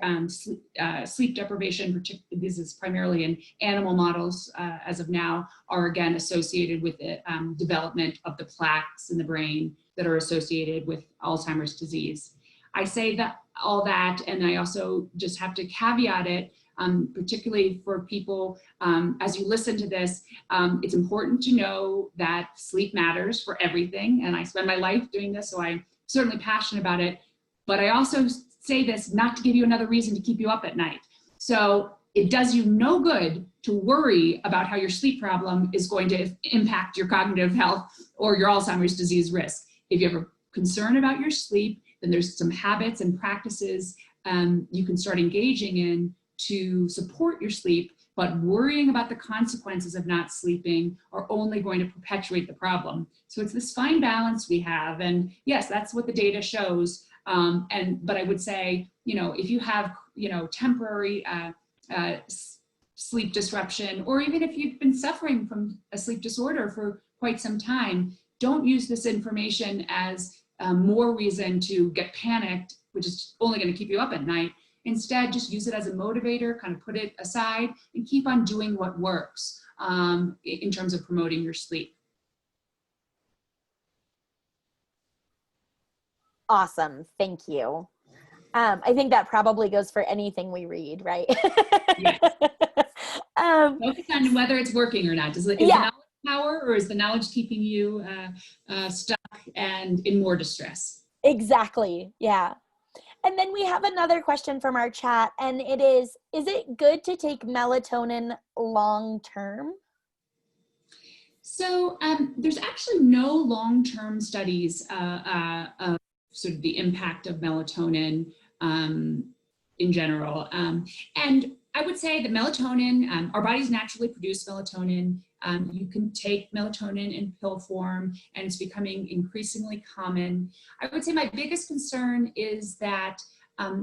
sleep deprivation, this is primarily in animal models as of now, are again associated with the development of the plaques in the brain that are associated with Alzheimer's disease. I say that all that, and I also just have to caveat it, particularly for people, as you listen to this, it's important to know that sleep matters for everything. And I spend my life doing this, so I'm certainly passionate about it. But I also say this not to give you another reason to keep you up at night. So it does you no good to worry about how your sleep problem is going to impact your cognitive health or your Alzheimer's disease risk. If you have a concern about your sleep, then there's some habits and practices you can start engaging in to support your sleep, but worrying about the consequences of not sleeping are only going to perpetuate the problem. So it's this fine balance we have, and yes, that's what the data shows. But I would say, you know, if you have, you know, temporary sleep disruption, or even if you've been suffering from a sleep disorder for quite some time, don't use this information as more reason to get panicked, which is only going to keep you up at night. Instead, just use it as a motivator, kind of put it aside and keep on doing what works in terms of promoting your sleep. Awesome, thank you. I think that probably goes for anything we read, right? Yes. Focus on whether it's working or not. Is the knowledge power, or is the knowledge keeping you stuck and in more distress? Exactly, yeah. And then we have another question from our chat, and it is it good to take melatonin long term? So there's actually no long-term studies of sort of the impact of melatonin in general. And I would say that melatonin, our bodies naturally produce melatonin. You can take melatonin in pill form, and it's becoming increasingly common. I would say my biggest concern is that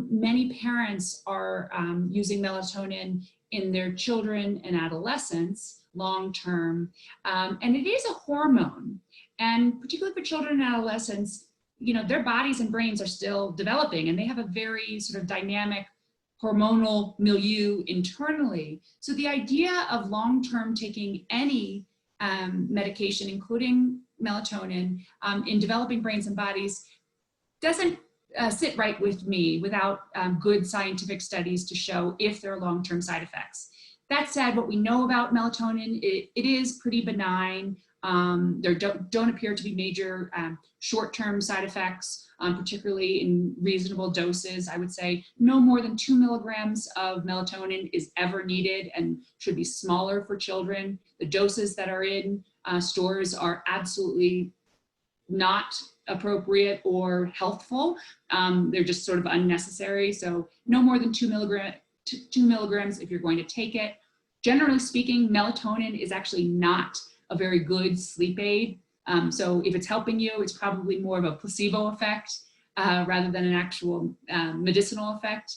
many parents are using melatonin in their children and adolescents long term, and it is a hormone. And particularly for children and adolescents, you know, their bodies and brains are still developing, and they have a very sort of dynamic hormonal milieu internally. So the idea of long-term taking any medication, including melatonin, in developing brains and bodies doesn't sit right with me without good scientific studies to show if there are long-term side effects. That said, what we know about melatonin, it is pretty benign. There don't appear to be major short-term side effects, particularly in reasonable doses. I would say no more than 2 milligrams of melatonin is ever needed and should be smaller for children. The doses that are in stores are absolutely not appropriate or healthful. They're just sort of unnecessary. So no more than 2 milligrams if you're going to take it. Generally speaking, melatonin is actually not a very good sleep aid. So if it's helping you, it's probably more of a placebo effect rather than an actual medicinal effect.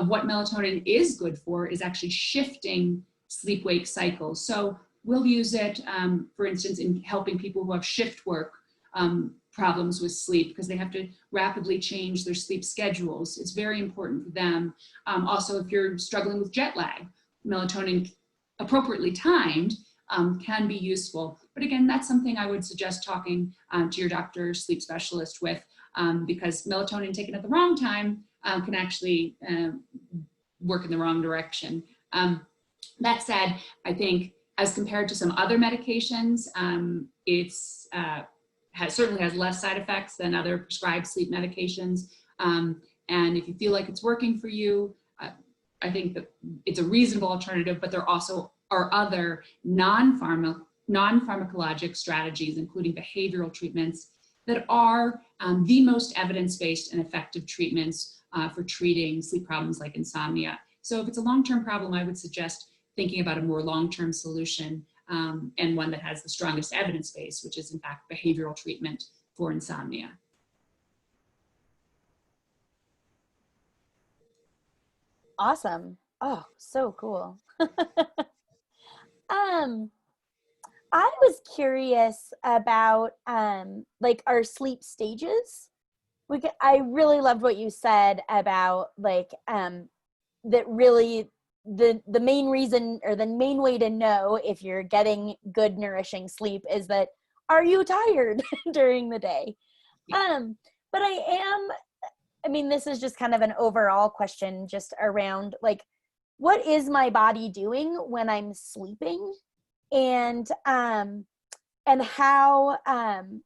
What melatonin is good for is actually shifting sleep-wake cycles. So we'll use it, for instance, in helping people who have shift work problems with sleep because they have to rapidly change their sleep schedules. It's very important for them. Also, if you're struggling with jet lag, melatonin appropriately timed can be useful. But again, that's something I would suggest talking to your doctor, sleep specialist with, because melatonin taken at the wrong time can actually work in the wrong direction. That said, I think as compared to some other medications, it's certainly has less side effects than other prescribed sleep medications. And if you feel like it's working for you, I think that it's a reasonable alternative, but there also are other non-pharmacologic strategies, including behavioral treatments, that are the most evidence-based and effective treatments for treating sleep problems like insomnia. So if it's a long-term problem, I would suggest thinking about a more long-term solution and one that has the strongest evidence base, which is in fact behavioral treatment for insomnia. Awesome. Oh, so cool. I was curious about like our sleep stages. I really loved what you said about like that really the main reason or the main way to know if you're getting good nourishing sleep is that are you tired during the day? But I mean, this is just kind of an overall question just around like, what is my body doing when I'm sleeping? And how, and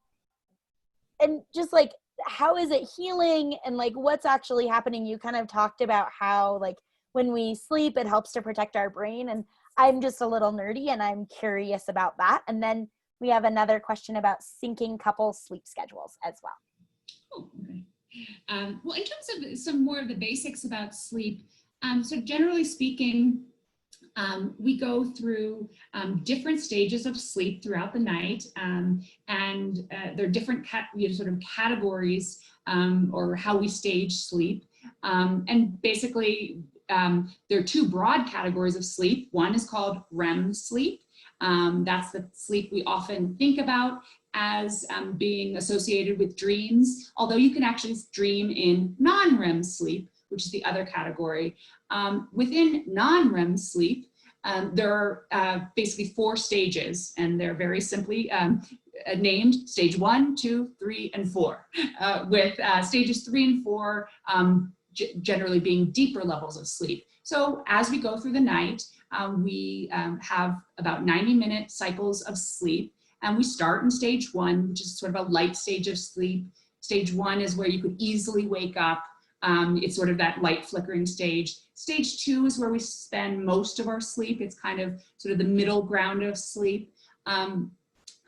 just like, how is it healing and like, what's actually happening? You kind of talked about how like, when we sleep, it helps to protect our brain. And I'm just a little nerdy and I'm curious about that. And then we have another question about syncing couple sleep schedules as well. Oh, okay. Well, in terms of some more of the basics about sleep, so generally speaking, we go through different stages of sleep throughout the night, and there are different sort of categories or how we stage sleep. And basically, there are two broad categories of sleep. One is called REM sleep. That's the sleep we often think about as being associated with dreams, although you can actually dream in non-REM sleep, which is the other category. Within non-REM sleep, there are basically 4 stages, and they're very simply named stage 1, 2, 3, and 4, with stages 3 and 4 generally being deeper levels of sleep. So as we go through the night, we have about 90-minute cycles of sleep, and we start in stage 1, which is sort of a light stage of sleep. Stage 1 is where you could easily wake up. It's sort of that light flickering stage. Stage 2 is where we spend most of our sleep. It's kind of sort of the middle ground of sleep.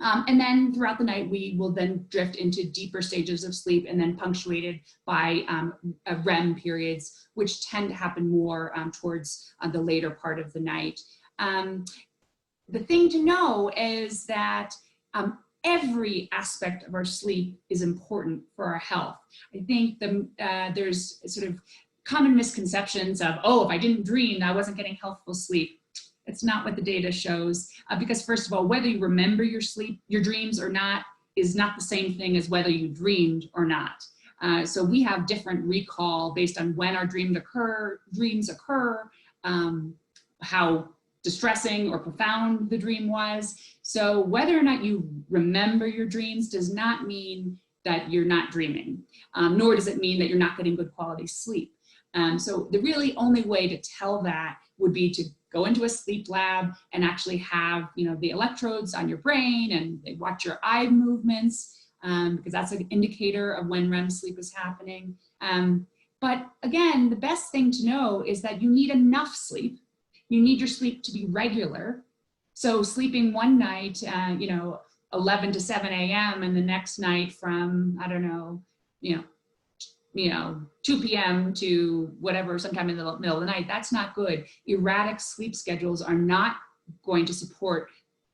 And then throughout the night, we will then drift into deeper stages of sleep, and then punctuated by REM periods, which tend to happen more towards the later part of the night. The thing to know is that every aspect of our sleep is important for our health. I think there's sort of common misconceptions of, oh, if I didn't dream, I wasn't getting healthful sleep. It's not what the data shows, because first of all, whether you remember your dreams or not, is not the same thing as whether you dreamed or not. So we have different recall based on when our dreams occur, how distressing or profound the dream was. So whether or not you remember your dreams does not mean that you're not dreaming, nor does it mean that you're not getting good quality sleep. So the really only way to tell that would be to go into a sleep lab and actually have, the electrodes on your brain, and they watch your eye movements, because that's an indicator of when REM sleep is happening. But again, the best thing to know is that you need enough sleep. You need your sleep to be regular. So sleeping one night, 11 to 7 a.m. and the next night from, 2 p.m. to whatever, sometime in the middle of the night, that's not good. Erratic sleep schedules are not going to support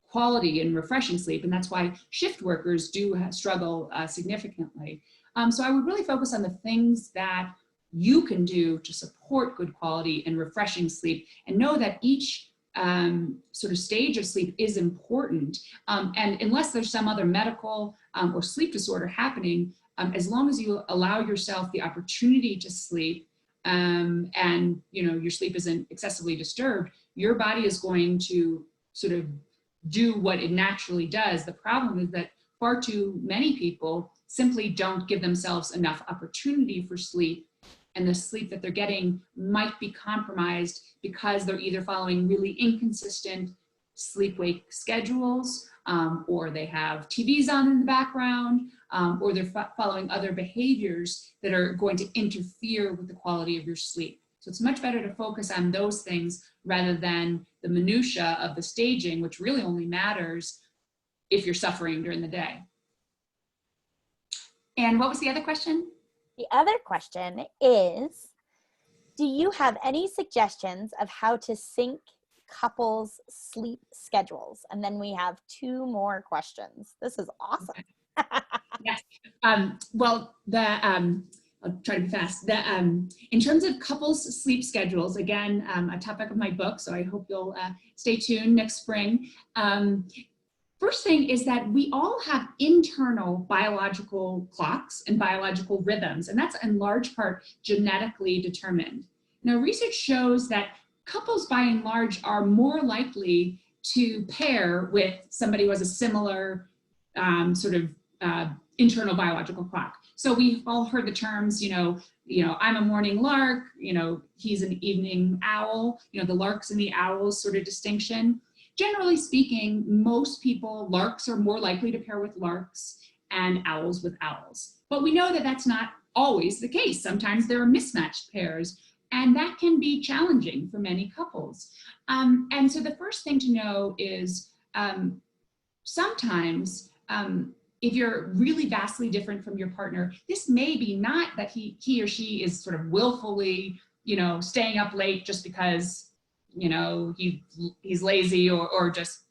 quality and refreshing sleep. And that's why shift workers do struggle significantly. So I would really focus on the things that you can do to support good quality and refreshing sleep, and know that each sort of stage of sleep is important. And unless there's some other medical or sleep disorder happening, as long as you allow yourself the opportunity to sleep, and your sleep isn't excessively disturbed, your body is going to sort of do what it naturally does. The problem is that far too many people simply don't give themselves enough opportunity for sleep, and the sleep that they're getting might be compromised because they're either following really inconsistent sleep-wake schedules, or they have TVs on in the background, or they're following other behaviors that are going to interfere with the quality of your sleep. So it's much better to focus on those things rather than the minutia of the staging, which really only matters if you're suffering during the day. And what was the other question? The other question is, do you have any suggestions of how to sync couples' sleep schedules? And then we have 2 more questions. This is awesome. Okay. Yes. Well, I'll try to be fast. In terms of couples' sleep schedules, again, a topic of my book, so I hope you'll stay tuned next spring. First thing is that we all have internal biological clocks and biological rhythms, and that's in large part genetically determined. Now, research shows that couples by and large are more likely to pair with somebody who has a similar internal biological clock. So we've all heard the terms, I'm a morning lark, he's an evening owl, the larks and the owls sort of distinction. Generally speaking, most people, larks are more likely to pair with larks and owls with owls. But we know that that's not always the case. Sometimes there are mismatched pairs, and that can be challenging for many couples. And so the first thing to know is sometimes if you're really vastly different from your partner, this may be not that he or she is sort of willfully, staying up late just because he's lazy or just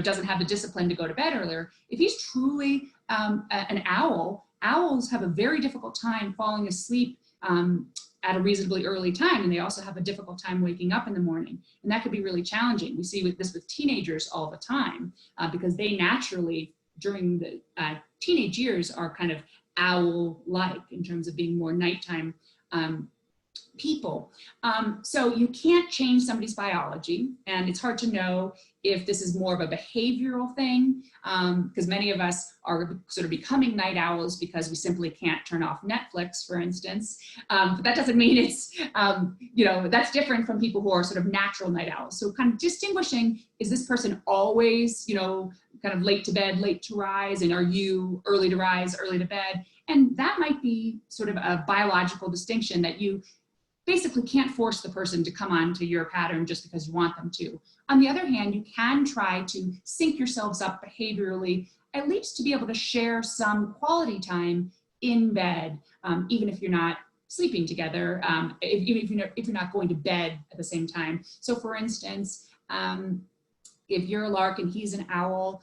doesn't have the discipline to go to bed earlier. If he's truly an owl, owls have a very difficult time falling asleep at a reasonably early time, and they also have a difficult time waking up in the morning, and that could be really challenging. We see this with teenagers all the time, because they naturally during the teenage years are kind of owl-like in terms of being more nighttime people. So you can't change somebody's biology, and it's hard to know if this is more of a behavioral thing, because many of us are sort of becoming night owls because we simply can't turn off Netflix, for instance. But that doesn't mean it's, that's different from people who are sort of natural night owls. So kind of distinguishing, is this person always, kind of late to bed, late to rise, and are you early to rise, early to bed? And that might be sort of a biological distinction that you basically can't force the person to come on to your pattern just because you want them to. On the other hand, you can try to sync yourselves up behaviorally, at least to be able to share some quality time in bed, even if you're not sleeping together, even if you're not going to bed at the same time. So for instance, if you're a lark and he's an owl,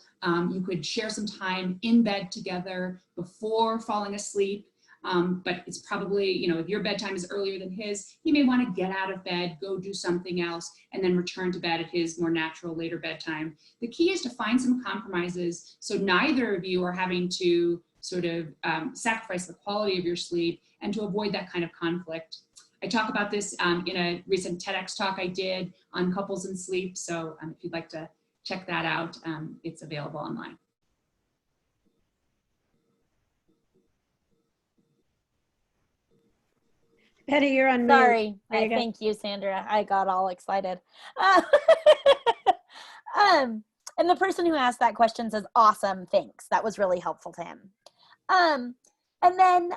you could share some time in bed together before falling asleep. But it's probably, if your bedtime is earlier than his, he may want to get out of bed, go do something else, and then return to bed at his more natural later bedtime. The key is to find some compromises so neither of you are having to sort of sacrifice the quality of your sleep and to avoid that kind of conflict. I talk about this in a recent TEDx talk I did on couples and sleep. So if you'd like to check that out, it's available online. Betty, you're on mute. Sorry. There you go. Thank you, Sandra. I got all excited. And the person who asked that question says, awesome, thanks. That was really helpful to him. And then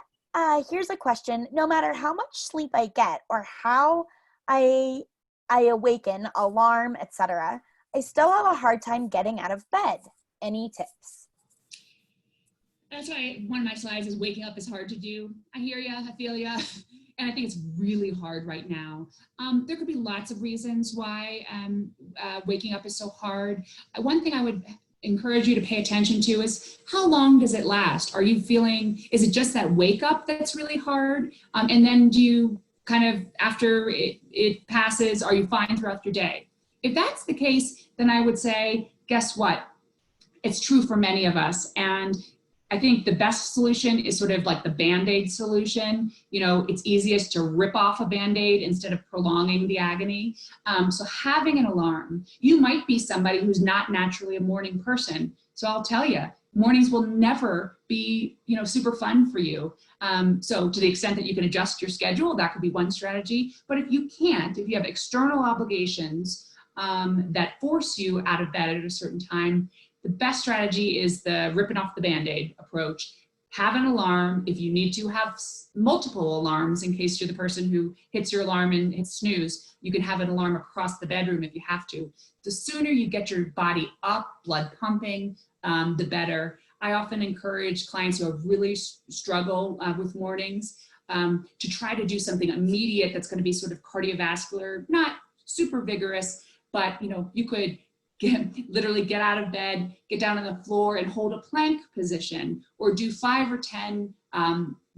here's a question. No matter how much sleep I get or how I awaken, alarm, etc., I still have a hard time getting out of bed. Any tips? That's why one of my slides is waking up is hard to do. I hear ya, I feel ya. And I think it's really hard right now. There could be lots of reasons why waking up is so hard. One thing I would encourage you to pay attention to is how long does it last? Are you feeling, is it just that wake up that's really hard? And then do you kind of, after it passes, are you fine throughout your day? If that's the case, then I would say, guess what? It's true for many of us. And I think the best solution is sort of like the Band-Aid solution. It's easiest to rip off a Band-Aid instead of prolonging the agony. So having an alarm, you might be somebody who's not naturally a morning person. So I'll tell you, mornings will never be, super fun for you. So to the extent that you can adjust your schedule, that could be one strategy. But if you can't, if you have external obligations that force you out of bed at a certain time, the best strategy is the ripping off the Band-Aid approach. Have an alarm. If you need to have multiple alarms in case you're the person who hits your alarm and hits snooze, you can have an alarm across the bedroom if you have to. The sooner you get your body up, blood pumping, the better. I often encourage clients who have really struggle with mornings to try to do something immediate that's going to be sort of cardiovascular, not super vigorous, but you could literally get out of bed, get down on the floor and hold a plank position, or do 5 or 10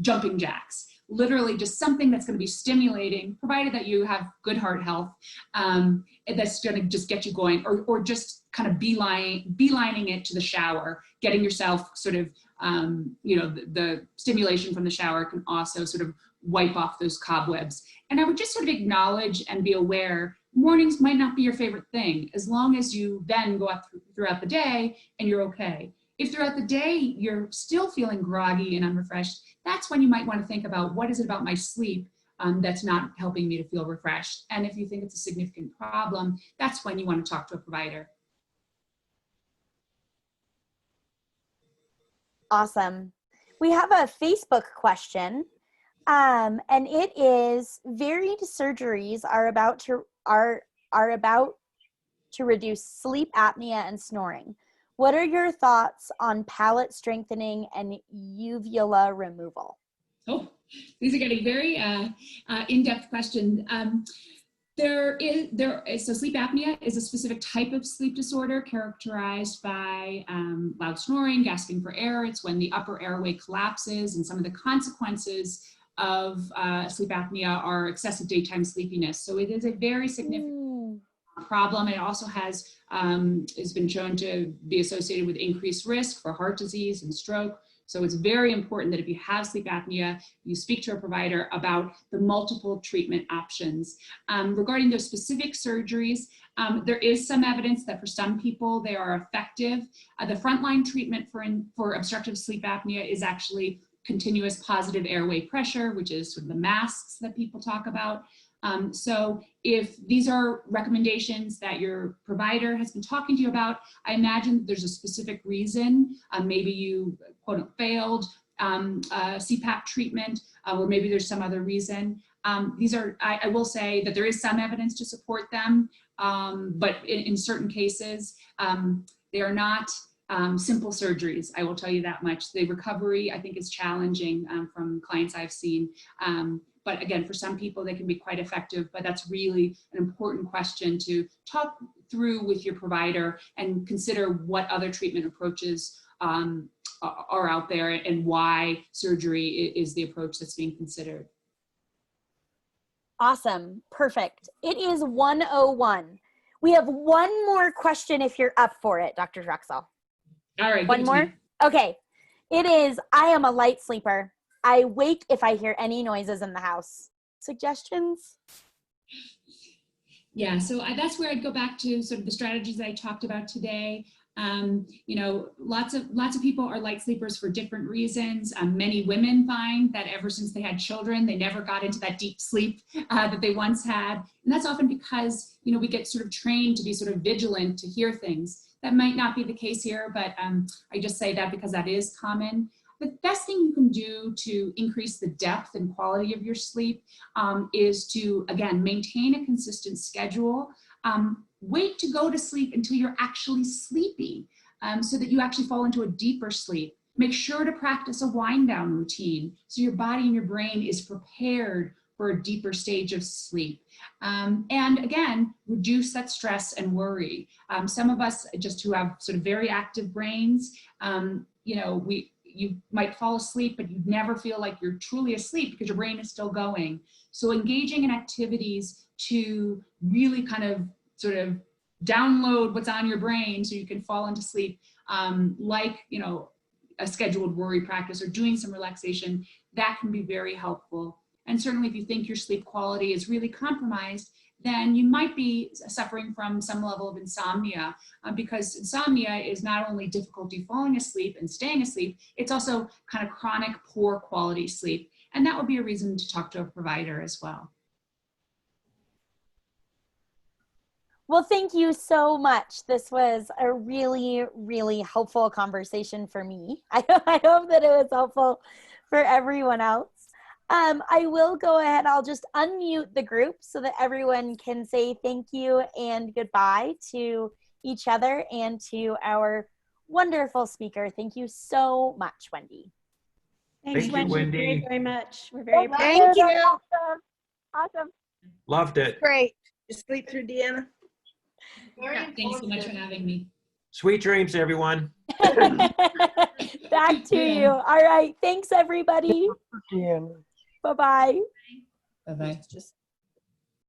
jumping jacks. Literally just something that's going to be stimulating, provided that you have good heart health, that's going to just get you going, or just kind of beelining it to the shower, getting yourself sort of, the stimulation from the shower can also sort of wipe off those cobwebs. And I would just sort of acknowledge and be aware mornings might not be your favorite thing, as long as you then go out throughout the day and you're okay. If throughout the day you're still feeling groggy and unrefreshed, that's when you might want to think about, what is it about my sleep that's not helping me to feel refreshed? And if you think it's a significant problem, that's when you want to talk to a provider. Awesome. We have a Facebook question, and it is: varied surgeries are about to reduce sleep apnea and snoring. What are your thoughts on palate strengthening and uvula removal? Oh, these are getting very in-depth questions. So sleep apnea is a specific type of sleep disorder characterized by loud snoring, gasping for air. It's when the upper airway collapses, and some of the consequences of sleep apnea are excessive daytime sleepiness. So it is a very significant problem. It also has been shown to be associated with increased risk for heart disease and stroke. So it's very important that if you have sleep apnea, you speak to a provider about the multiple treatment options. Regarding those specific surgeries, there is some evidence that for some people they are effective. The frontline treatment for obstructive sleep apnea is actually continuous positive airway pressure, which is sort of the masks that people talk about. So if these are recommendations that your provider has been talking to you about, I imagine there's a specific reason. Maybe you quote failed CPAP treatment, or maybe there's some other reason. These are, I will say that there is some evidence to support them, but in certain cases, they are not simple surgeries. I will tell you that much. The recovery, I think, is challenging from clients I've seen. But again, for some people, they can be quite effective, but that's really an important question to talk through with your provider and consider what other treatment approaches are out there and why surgery is the approach that's being considered. Awesome. Perfect. It is 1:01. We have one more question if you're up for it, Dr. Troxel. All right. One more? Okay. It is, I am a light sleeper. I wake if I hear any noises in the house. Suggestions? Yeah, so that's where I'd go back to sort of the strategies that I talked about today. You know, lots of people are light sleepers for different reasons. Many women find that ever since they had children, they never got into that deep sleep that they once had. And that's often because, you know, we get sort of trained to be sort of vigilant to hear things. That might not be the case here, but I just say that because that is common. The best thing you can do to increase the depth and quality of your sleep is to, again, maintain a consistent schedule. Wait to go to sleep until you're actually sleepy so that you actually fall into a deeper sleep. Make sure to practice a wind down routine so your body and your brain is prepared for a deeper stage of sleep. And again, reduce that stress and worry. Some of us just who have sort of very active brains, you know, you might fall asleep, but you never feel like you're truly asleep because your brain is still going. So engaging in activities to really kind of sort of download what's on your brain so you can fall into sleep, like, you know, a scheduled worry practice or doing some relaxation, that can be very helpful. And certainly if you think your sleep quality is really compromised, then you might be suffering from some level of insomnia because insomnia is not only difficulty falling asleep and staying asleep, it's also kind of chronic poor quality sleep. And that would be a reason to talk to a provider as well. Well, thank you so much. This was a really, really helpful conversation for me. I hope that it was helpful for everyone else. I will go ahead. I'll just unmute the group so that everyone can say thank you and goodbye to each other and to our wonderful speaker. Thank you so much, Wendy. Thanks, Thank you, Wendy, Wendy. very much. We're very proud. Thank you. Awesome. Loved it. Great. You sleep through, Deanna? Yeah, thanks so much for having me. Sweet dreams, everyone. Back to you. All right. Thanks, everybody. Deanna. Bye-bye. Bye-bye. Just